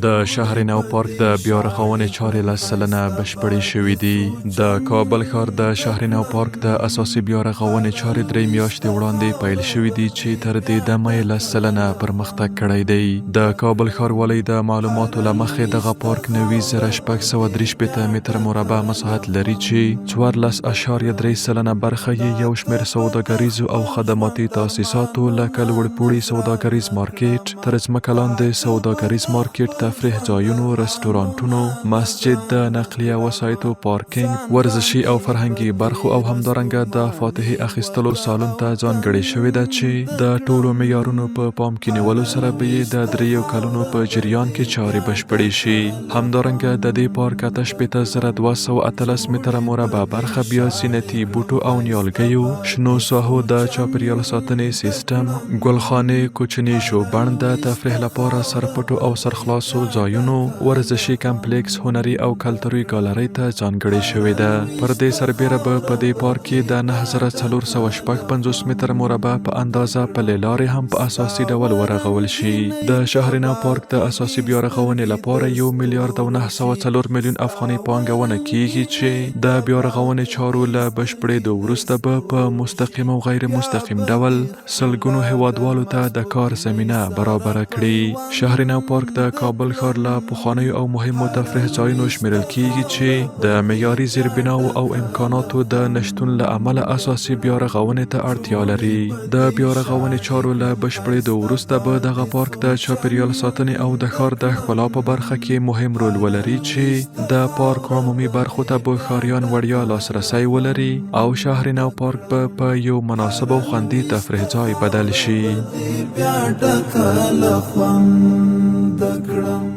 د شهر نو پارک د بیا رغونې چارې له سلنه بشپړې شوې دي. د کابل ښار د شهر نو پارک د اساسي بیا رغونې چارې 3 میاشتې وړاندې پیل شوې دي چې تر دې دمه یې له سلنه پرمختګ کړی دی. د کابل ښاروالۍ د معلوماتو له مخې دغه پارک 90,633 متر مربع مساحت لري چې 14.3 برخه یې یو شمېر سوداګریزو او خدماتي تاسیساتو لکه لوړپوړي سوداګریز مارکیټ، تر ځمکه لاندې سوداګریز مارکیټ، تفریح ځایونو، رستورانټونو، مسجد، د نقلیه وسایطو پارکینګ، ورزشي او فرهنګي برخو او همدارنګه د فاتحې اخیستلو سالون ته ځانګړې شوې ده چې د ټولو معیارونو په پام کې نیولو سره به یې د 3 کلونو په جریان کې چارې بشپړې شي. همدارنګه د دې پارک 88,218 متره مربع برخه بیا زینتي بوټو او نیالګیو، شنو ساحو، د چاپیریال ساتنې سیستم، ګلخانې، کوچني ژوبڼ، د تفریح لپاره سرپټو او سرخلاصو ځایونو، ورزشي کمپلیکس، هنري او کلتوري ګالرۍ ته ځانګړې شوې ده. پر دې سربیره به په دې پارک کې د 9,455 متر مربع په اندازه پلې لارې هم په اساسي ډول ورغول شي. د شهرنو پارک د اساسي بیا رغونې لپاره 1,904,000,000 افغانۍ پانګونه کیږي چې د بیا رغونې چارو له بشپړېدو وروسته به په مستقیم او غیر مستقیم ډول سلګونو هیوادوالو ته د کار زمینه برابره کړي. شهرنو پارک د کابل ښار له پخوانیو او مهمو تفریح ځایونو شمیرل کیږي چې د معیاري زیربناو او امکاناتو د نشتون له امله اساسي بیا رغونې ته اړتیا لري. د بیا رغونې چارو له بشپړېدو وروسته به دغه پارک د چاپیریال ساتنې او د ښار د ښکلا په برخه کې مهم رول ولري چې د پارک عمومي برخو ته به ښاریان وړیا لاسرسی ولري او شهرنو پارک به په یو مناسب او خوندي تفریح ځای بدل شي. بیا ټکله خوند کړم